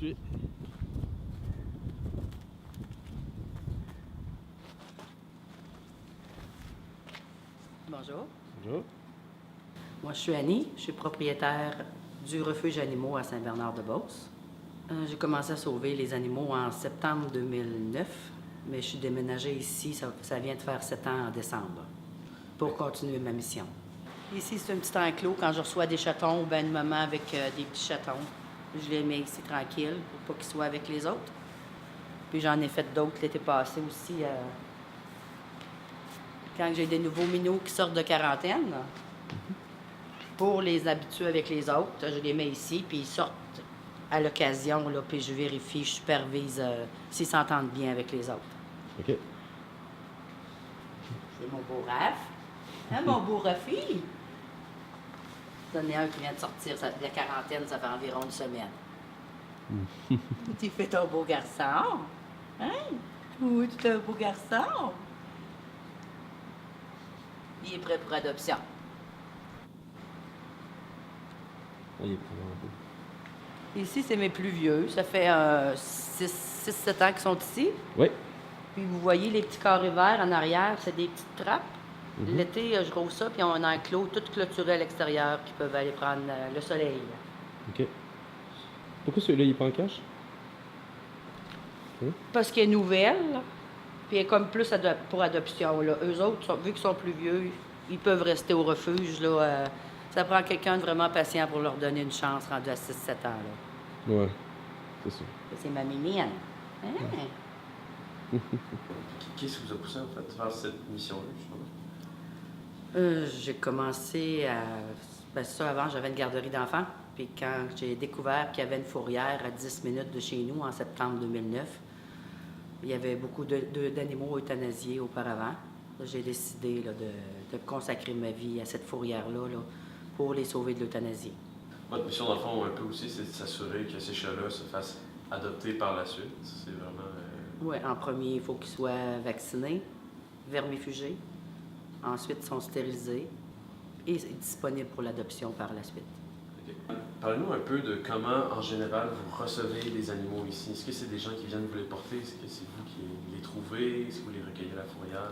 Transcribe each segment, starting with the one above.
suis. Bonjour. Bonjour. Moi, je suis Annie. Je suis propriétaire du refuge animaux à Saint-Bernard-de-Beauce. J'ai commencé à sauver les animaux en septembre 2009, mais je suis déménagée ici, ça vient de faire 7 ans en décembre, pour continuer ma mission. Ici, c'est un petit enclos. Quand je reçois des chatons ou bien une maman avec des petits chatons, je les mets ici tranquilles pour pas qu'ils soient avec les autres. Puis j'en ai fait d'autres l'été passé aussi. Quand j'ai des nouveaux minous qui sortent de quarantaine, pour les habituer avec les autres, je les mets ici, puis ils sortent à l'occasion, là, puis je vérifie, je supervise s'ils s'entendent bien avec les autres. OK. C'est mon beau Raph. Hein, mon beau Rafi? C'en est un qui vient de sortir de la quarantaine, ça fait environ une semaine. Tu fais ton beau garçon? Hein? Oui, tu es un beau garçon. Il est prêt pour adoption. Il est plus grand. Ici, c'est mes plus vieux. Ça fait 6-7 ans qu'ils sont ici. Oui. Puis vous voyez les petits carrés verts en arrière, c'est des petites trappes. L'été, je rouvre ça, puis on a un enclos tout clôturé à l'extérieur qui peuvent aller prendre le soleil. OK. Pourquoi celui-là, il est pas en cache? Parce qu'elle est nouvelle, puis elle est comme plus pour adoption. Là. Eux autres, vu qu'ils sont plus vieux, ils peuvent rester au refuge. Là, ça prend quelqu'un de vraiment patient pour leur donner une chance rendu à 6-7 ans. Là. Ouais, c'est sûr. C'est ma mimienne. Hein? Qu'est-ce qui vous a poussé en fait à faire cette mission-là, justement? J'ai commencé à... Ben, ça, avant, j'avais une garderie d'enfants. Puis quand j'ai découvert qu'il y avait une fourrière à 10 minutes de chez nous en septembre 2009, il y avait beaucoup d'animaux euthanasiés auparavant. J'ai décidé là, de consacrer ma vie à cette fourrière-là là, pour les sauver de l'euthanasie. Votre mission, dans le fond, un peu aussi, c'est de s'assurer que ces chats-là se fassent adopter par la suite. C'est vraiment... Oui, en premier, il faut qu'ils soient vaccinés, vermifugés. Ensuite, ils sont stérilisés et disponibles pour l'adoption par la suite. Okay. Parlez-nous un peu de comment, en général, vous recevez les animaux ici. Est-ce que c'est des gens qui viennent vous les porter? Est-ce que c'est vous qui les trouvez? Est-ce que vous les recueillez à la fourrière?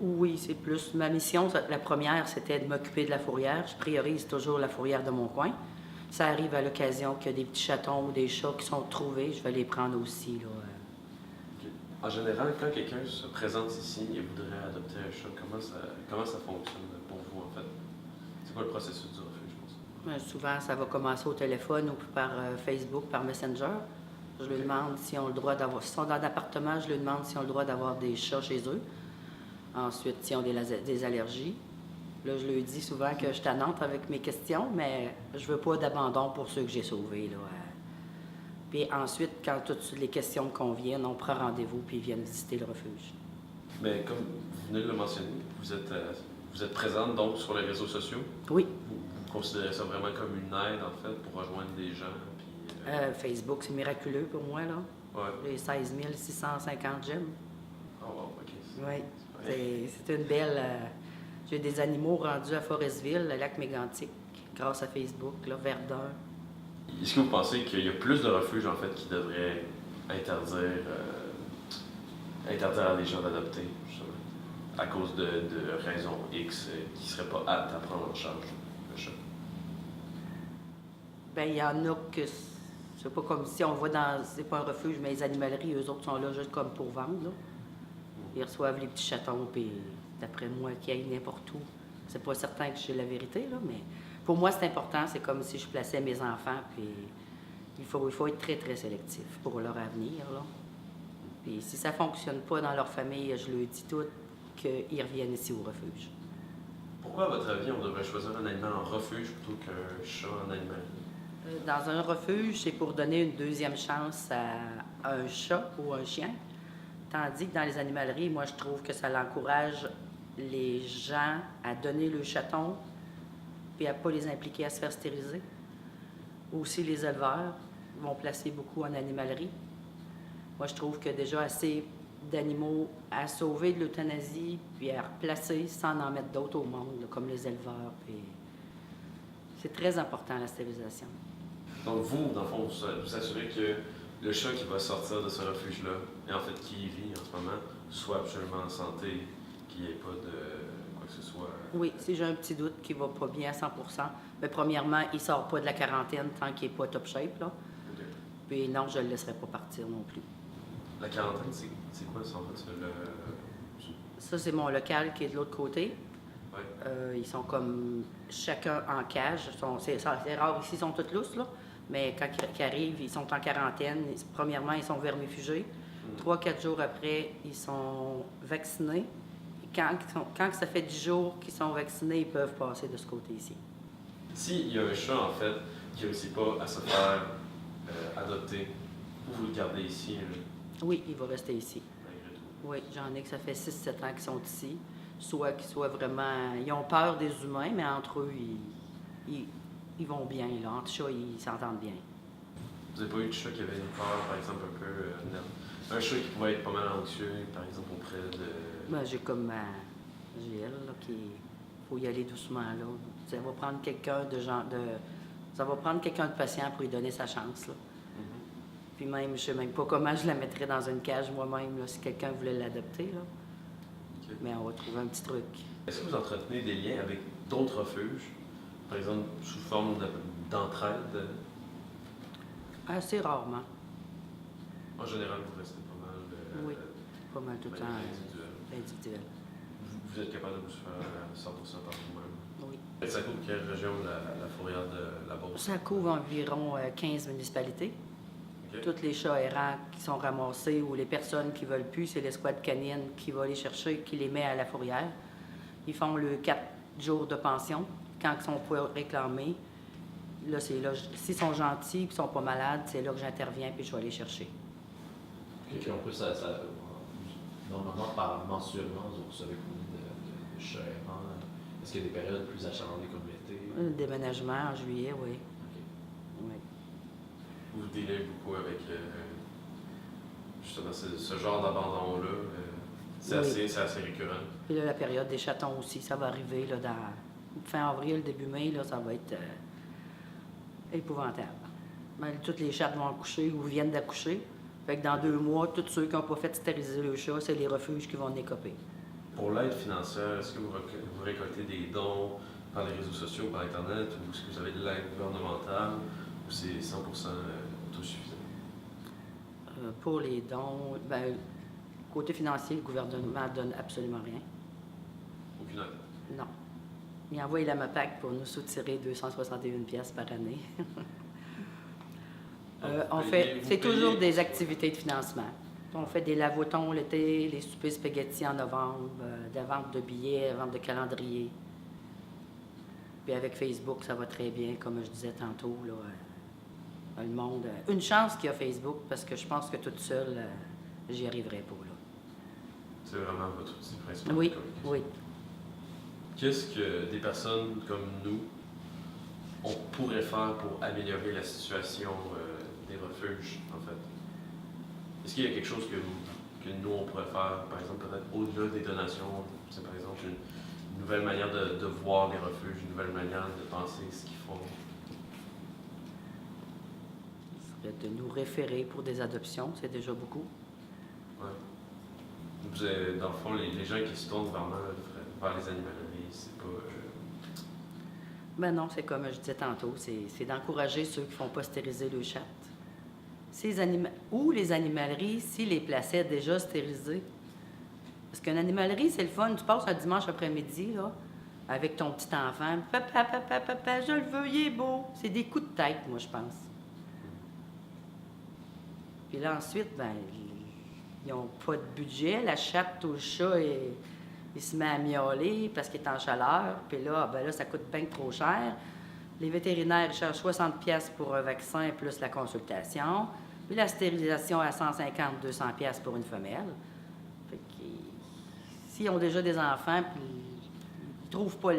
Oui, c'est plus. Ma mission, la première, c'était de m'occuper de la fourrière. Je priorise toujours la fourrière de mon coin. Ça arrive à l'occasion qu'il y a des petits chatons ou des chats qui sont trouvés, je vais les prendre aussi. Là. Okay. En général, quand quelqu'un se présente ici et voudrait adopter un chat, comment ça fonctionne pour vous, en fait? C'est quoi le processus du refuge, je pense? Souvent, ça va commencer au téléphone ou par Facebook, par Messenger. Je lui demande s'ils ont le droit d'avoir... S'ils sont dans l'appartement, je lui demande s'ils ont le droit d'avoir des chats chez eux. Ensuite, s'ils ont des allergies. Là, je lui dis souvent que je tannante avec mes questions, mais je veux pas d'abandon pour ceux que j'ai sauvés. Là. Puis ensuite, quand toutes les questions me conviennent, on prend rendez-vous puis ils viennent visiter le refuge. Mais comme vous venez de le mentionner, vous êtes présente donc sur les réseaux sociaux. Oui. Vous considérez ça vraiment comme une aide, en fait, pour rejoindre des gens? Puis, Facebook, c'est miraculeux pour moi, là. Ouais. Les 16 650 j'aime. Oh, wow, OK. Oui. C'est une belle... j'ai des animaux rendus à Forestville, le lac Mégantic, grâce à Facebook, là, Verdun. Est-ce que vous pensez qu'il y a plus de refuges, en fait, qui devraient interdire à des gens d'adopter, justement, à cause de raisons X qui ne seraient pas aptes à prendre en charge le chat? Bien, il y en a que... C'est pas comme si on voit dans... C'est pas un refuge, mais les animaleries, eux autres sont là juste comme pour vendre, là. Ils reçoivent les petits chatons, puis d'après moi, qu'ils aillent n'importe où. C'est pas certain que j'ai la vérité, là, mais pour moi, c'est important. C'est comme si je plaçais mes enfants, puis il faut être très, très sélectif pour leur avenir, là. Puis si ça fonctionne pas dans leur famille, je leur dis tout qu'ils reviennent ici au refuge. Pourquoi, à votre avis, on devrait choisir un animal en refuge plutôt qu'un chat en animalerie? Dans un refuge, c'est pour donner une deuxième chance à un chat ou un chien. Tandis que dans les animaleries, moi, je trouve que ça l'encourage les gens à donner le chaton puis à ne pas les impliquer à se faire stériliser. Aussi, les éleveurs vont placer beaucoup en animalerie. Moi, je trouve que déjà assez d'animaux à sauver de l'euthanasie puis à replacer sans en mettre d'autres au monde, là, comme les éleveurs. Puis... C'est très important, la stérilisation. Donc vous, dans le fond, vous assurez que le chat qui va sortir de ce refuge-là, et en fait qui y vit en ce moment, soit absolument en santé, qu'il n'y ait pas de quoi que ce soit. Oui, si j'ai un petit doute qu'il va pas bien à 100 mais premièrement, il sort pas de la quarantaine tant qu'il n'est pas top shape, là. Ok. Puis non, je ne le laisserai pas partir non plus. La quarantaine, c'est quoi ça en fait? Ça, c'est mon local qui est de l'autre côté. Ouais. Ils sont comme chacun en cage. C'est rare ici, ils sont tous lousses, là. Mais quand ils arrivent, ils sont en quarantaine. Premièrement, ils sont vermifugés. 3-4 jours après, ils sont vaccinés. Et quand ça fait 10 jours qu'ils sont vaccinés, ils peuvent passer de ce côté-ci. S'il y a un chat, en fait, qui ne réussit pas à se faire adopter, vous le gardez ici, Oui, il va rester ici. malgré tout. Oui, j'en ai que ça fait 6-7 ans qu'ils sont ici. Soit qu'ils soient vraiment... Ils ont peur des humains, mais entre eux, ils vont bien, là. Entre chats, ils s'entendent bien. Vous n'avez pas eu de chat qui avait une peur, par exemple, un peu un chat qui pouvait être pas mal anxieux, par exemple, auprès de... Ben, j'ai comme ma GL, là, qui... faut y aller doucement, là. Ça va prendre quelqu'un Ça va prendre quelqu'un de patient pour lui donner sa chance, là. Puis même, je sais même pas comment je la mettrais dans une cage moi-même, là, si quelqu'un voulait l'adopter, là. Ok. Mais on va trouver un petit truc. Est-ce que vous entretenez des liens avec d'autres refuges, par exemple, sous forme d'entraide? Assez rarement. En général, vous restez pas mal Oui, pas mal tout le temps individuel. individuel. Vous êtes capable de vous faire sortir ça par vous-même. Oui. Ça couvre quelle région, la fourrière de la Beauce? Ça couvre environ 15 municipalités. Ok. Tous les chats errants qui sont ramassés ou les personnes qui ne veulent plus, c'est l'escouade canine qui va les chercher, qui les met à la fourrière. Ils font le 4 jours de pension. Quand ils sont pas réclamés, là, c'est là, s'ils sont gentils et qu'ils ne sont pas malades, c'est là que j'interviens puis je vais les chercher. Et puis en plus, normalement, mensuellement, vous recevez combien de chats errants? Est-ce qu'il y a des périodes plus achalandées comme l'été? Le déménagement en juillet, oui. Ok. Oui. Vous dealez beaucoup avec justement ce genre d'abandon-là. C'est Oui. assez récurrent. Puis là, la période des chatons aussi, ça va arriver là, dans fin avril, début mai, là, ça va être épouvantable. Mais toutes les chattes vont accoucher ou viennent d'accoucher. Fait que dans 2 mois, tous ceux qui n'ont pas fait stériliser le chat, c'est les refuges qui vont en écoper. Pour l'aide financière, est-ce que vous récoltez des dons par les réseaux sociaux, par Internet, ou est-ce que vous avez de l'aide gouvernementale, ou c'est 100% autosuffisant? Pour les dons, ben, côté financier, le gouvernement ne donne absolument rien. Aucune aide. Non. Il envoie la MAPAC pour nous soutirer 261 pièces par année. C'est toujours des activités de financement. On fait des lavotons l'été, les soupers spaghettis en novembre, de la vente de billets, la vente de calendrier. Puis avec Facebook, ça va très bien, comme je disais tantôt. Là, le monde. Une chance qu'il y a Facebook, parce que je pense que toute seule, j'y arriverai pas. Là. C'est vraiment votre outil principal Oui, de communication. oui. Qu'est-ce que des personnes comme nous, on pourrait faire pour améliorer la situation des refuges, en fait? Est-ce qu'il y a quelque chose que nous, on pourrait faire, par exemple, peut-être au-delà des donations? C'est par exemple une nouvelle manière de voir les refuges, une nouvelle manière de penser ce qu'ils font? De nous référer pour des adoptions, c'est déjà beaucoup. Ouais. Vous avez, dans le fond, les gens qui se tournent vraiment vers les animaleries, c'est pas... Ben non, c'est comme je disais tantôt, c'est d'encourager ceux qui ne font pas stériliser le chat. Ou les animaleries, s'ils les plaçaient déjà stérilisés. Parce qu'une animalerie, c'est le fun. Tu passes un dimanche après-midi, là, avec ton petit enfant. Papa, papa, papa, je le veux, il est beau. C'est des coups de tête, moi, je pense. Puis là, ensuite, ben, ils n'ont pas de budget. La chatte ou le chat, il se met à miauler parce qu'il est en chaleur. Puis là, ben là, ça coûte bien trop cher. Les vétérinaires ils chargent 60$ pour un vaccin plus la consultation. Puis la stérilisation à 150-200$ pour une femelle. Fait que, s'ils ont déjà des enfants, puis ils trouvent pas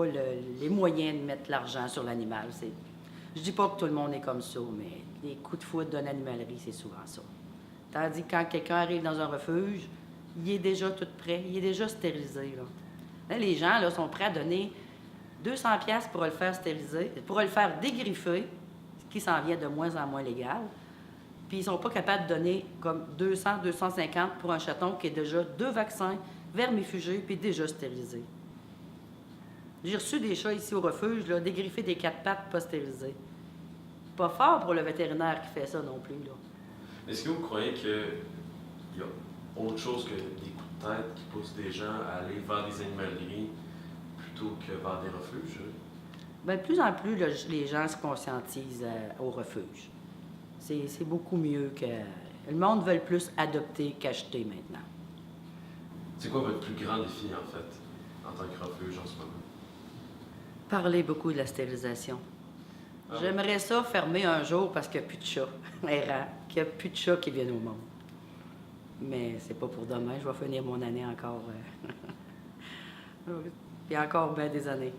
les moyens de mettre l'argent sur l'animal. Je dis pas que tout le monde est comme ça, mais les coups de foudre d'une animalerie, c'est souvent ça. Tandis que quand quelqu'un arrive dans un refuge, il est déjà tout prêt, il est déjà stérilisé. Là, les gens là, sont prêts à donner 200 pièces pour le faire stériliser, pour le faire dégriffer, ce qui s'en vient de moins en moins légal. Puis ils sont pas capables de donner comme 200, 250 pour un chaton qui est déjà 2 vaccins, vermifugés, puis déjà stérilisé. J'ai reçu des chats ici au refuge, là, dégriffés des 4 pattes, pas stérilisés. Pas fort pour le vétérinaire qui fait ça non plus, là. Est-ce que vous croyez qu'il y a autre chose que des coups de tête qui poussent des gens à aller vers des animaleries plutôt que vers des refuges? Bien, de plus en plus, là, les gens se conscientisent au refuge. C'est beaucoup mieux que... Le monde veut plus adopter qu'acheter maintenant. C'est quoi votre plus grand défi, en fait, en tant que refuge en ce moment? Parler beaucoup de la stérilisation. Ah oui. J'aimerais ça fermer un jour parce qu'il n'y a plus de chats errants, qu'il n'y a plus de chats qui viennent au monde. Mais c'est pas pour demain, je vais finir mon année encore. Puis encore bien des années.